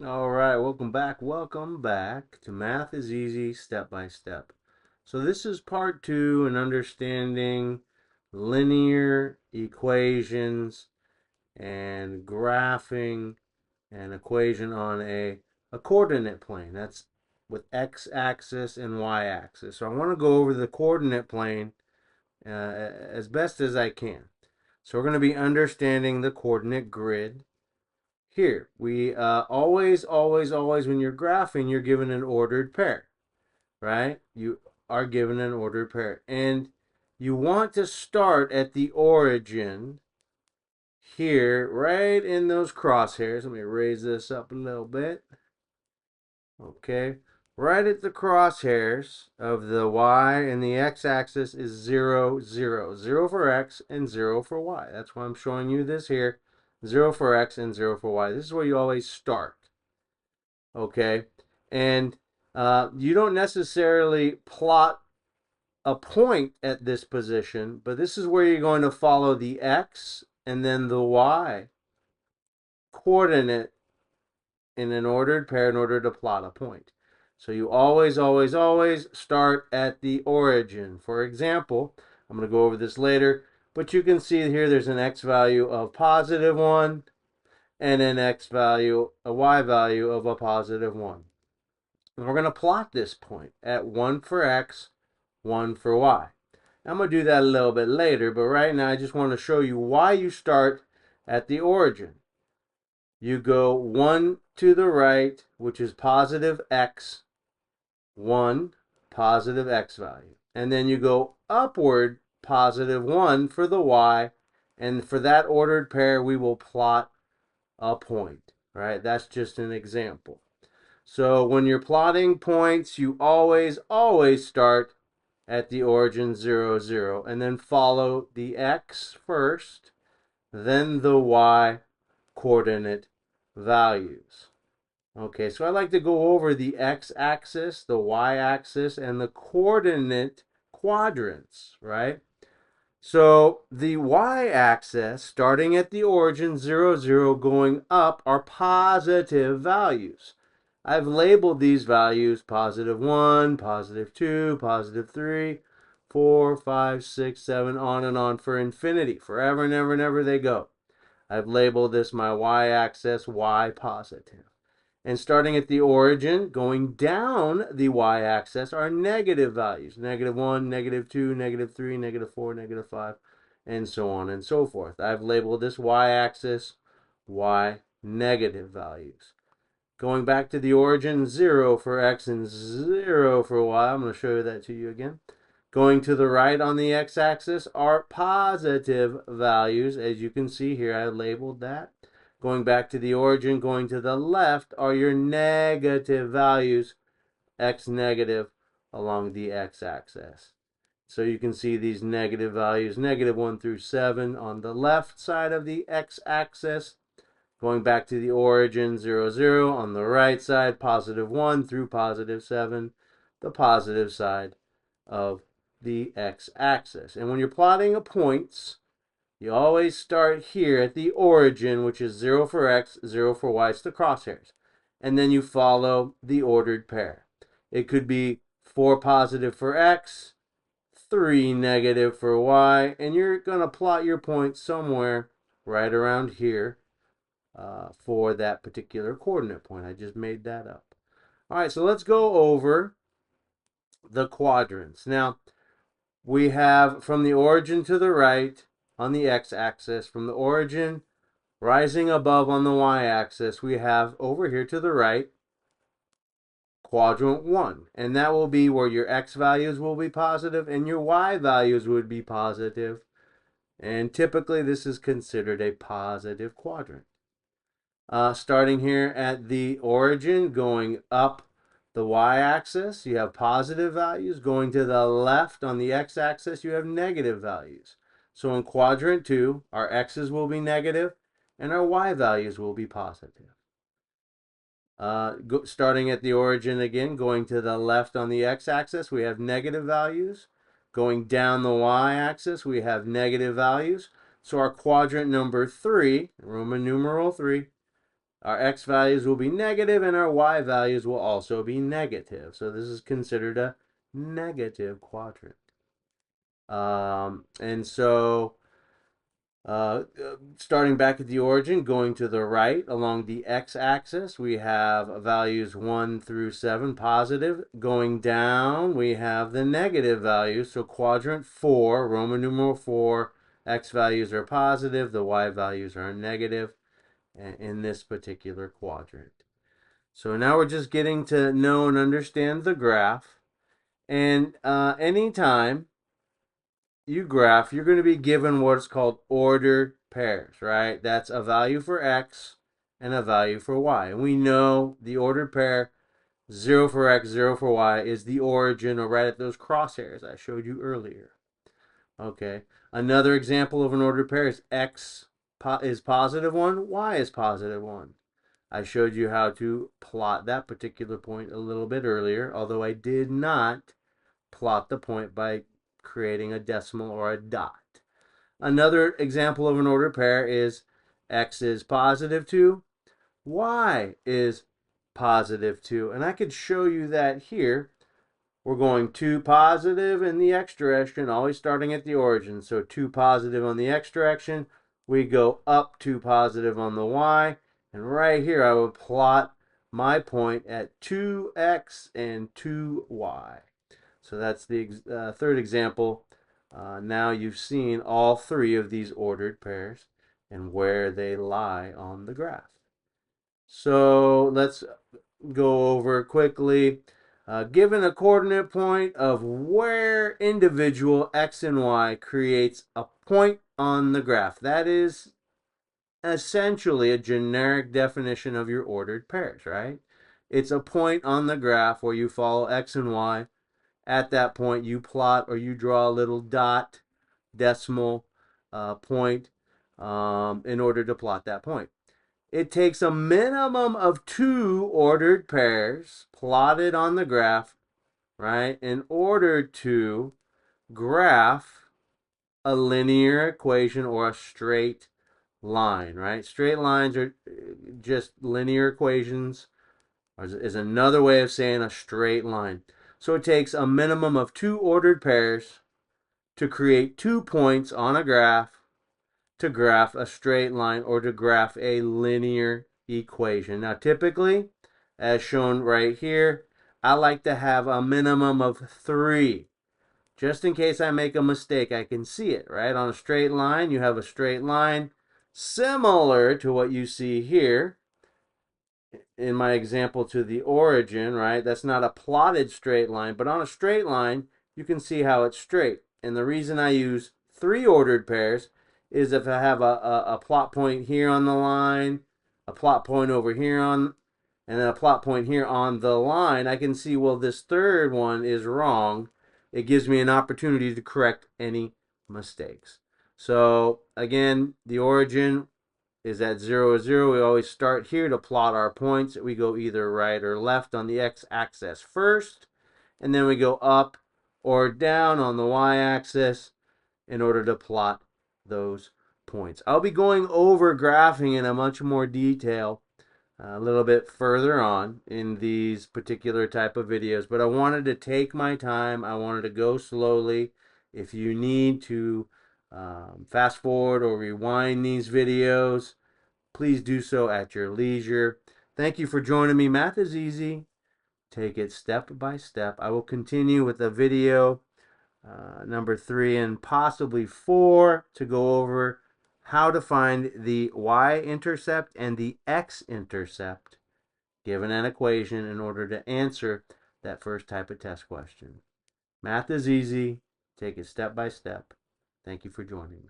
All right, welcome back to Math is Easy Step by Step. So this is part 2 in understanding linear equations and graphing an equation on a coordinate plane. That's with x-axis and y-axis. So I want to go over the coordinate plane as best as I can. So we're going to be understanding the coordinate grid. Here, we always, when you're graphing, you're given an ordered pair, right? You are given an ordered pair. And you want to start at the origin here, right in those crosshairs. Let me raise this up a little bit. Okay. Right at the crosshairs of the y and the x-axis is 0, 0. 0 for x and 0 for y. That's why I'm showing you this here. 0 for x and 0 for y. This is where you always start. Okay. And you don't necessarily plot a point at this position, but this is where you're going to follow the x and then the y coordinate in an ordered pair in order to plot a point. So you always start at the origin. For example, I'm going to go over this later, but you can see here there's an x value of positive 1 and an a y value of a positive 1. And we're going to plot this point at 1 for x, 1 for y. I'm going to do that a little bit later, but right now I just want to show you why you start at the origin. You go 1 to the right, which is positive x, 1 positive x value. And then you go upward positive 1 for the y. And for that ordered pair, we will plot a point. Right? That's just an example. So when you're plotting points, you always start at the origin 0, 0. And then follow the x first, then the y coordinate values. Okay, so I like to go over the x-axis, the y-axis, and the coordinate quadrants, right? So the y-axis, starting at the origin 0, 0, going up, are positive values. I've labeled these values positive 1, positive 2, positive 3, 4, 5, 6, 7, on and on for infinity. Forever and ever and ever they go. I've labeled this my y-axis y positive. And starting at the origin, going down the y-axis are negative values. Negative 1, negative 2, negative 3, negative 4, negative 5, and so on and so forth. I've labeled this y-axis y negative values. Going back to the origin, 0 for x and 0 for y. I'm going to show you that to you again. Going to the right on the x-axis are positive values. As you can see here, I labeled that. Going back to the origin, going to the left are your negative values, x negative, along the x-axis. So you can see these negative values, negative 1 through 7 on the left side of the x-axis. Going back to the origin, 0, 0. On the right side, positive 1 through positive 7, the positive side of the x-axis. And when you're plotting points, you always start here at the origin, which is 0 for x, 0 for y. It's the crosshairs. And then you follow the ordered pair. It could be 4 positive for x, 3 negative for y, and you're going to plot your point somewhere right around here for that particular coordinate point. I just made that up. All right, so let's go over the quadrants. Now, we have from the origin to the right on the x-axis, from the origin rising above on the y-axis, we have over here to the right quadrant 1. And that will be where your x values will be positive and your y values would be positive. And typically this is considered a positive quadrant. Starting here at the origin, going up the y-axis, you have positive values. Going to the left on the x-axis, you have negative values. So in quadrant 2, our x's will be negative and our y values will be positive. Starting at the origin again, going to the left on the x-axis, we have negative values. Going down the y-axis, we have negative values. So our quadrant number 3, Roman numeral 3, our x values will be negative and our y values will also be negative. So this is considered a negative quadrant. And so starting back at the origin, going to the right along the x-axis, we have values 1 through 7 positive. Going down, we have the negative values. So quadrant 4, Roman numeral 4, x values are positive, the y values are negative in this particular quadrant. So now we're just getting to know and understand the graph. And anytime you graph, you're going to be given what's called ordered pairs, right? That's a value for x and a value for y. And we know the ordered pair, 0 for x, 0 for y, is the origin, or right at those crosshairs I showed you earlier. Okay. Another example of an ordered pair is x is positive 1, y is positive 1. I showed you how to plot that particular point a little bit earlier, although I did not plot the point by creating a decimal or a dot. Another example of an ordered pair is x is positive 2, y is positive 2. And I could show you that here. We're going 2 positive in the x direction, always starting at the origin. So 2 positive on the x direction. We go up 2 positive on the y. And right here, I would plot my point at 2x and 2y. So that's the third example. Now you've seen all three of these ordered pairs and where they lie on the graph. So let's go over quickly. Given a coordinate point of where individual x and y creates a point on the graph. That is essentially a generic definition of your ordered pairs, right? It's a point on the graph where you follow x and y. At that point, you plot or you draw a little dot, decimal point in order to plot that point. It takes a minimum of 2 ordered pairs plotted on the graph, right, in order to graph a linear equation or a straight line, right? Straight lines are just linear equations, is another way of saying a straight line. So it takes a minimum of 2 ordered pairs to create 2 points on a graph to graph a straight line or to graph a linear equation. Now, typically, as shown right here, I like to have a minimum of 3. Just in case I make a mistake, I can see it, right? On a straight line, you have a straight line similar to what you see here in my example to the origin, right? That's not a plotted straight line, but on a straight line, you can see how it's straight. And the reason I use 3 ordered pairs is if I have a plot point here on the line, a plot point over here on, and then a plot point here on the line, I can see, well, this third one is wrong. It gives me an opportunity to correct any mistakes. So again, the origin is at 0, 0. We always start here to plot our points. We go either right or left on the x-axis first, and then we go up or down on the y-axis in order to plot those points. I'll be going over graphing in a much more detail a little bit further on in these particular type of videos, but I wanted to take my time. I wanted to go slowly. If you need to fast forward or rewind these videos, please do so at your leisure. Thank you for joining me. Math is easy. Take it step by step. I will continue with a video number 3 and possibly 4 to go over how to find the y-intercept and the x-intercept given an equation in order to answer that first type of test question. Math is easy. Take it step by step. Thank you for joining me.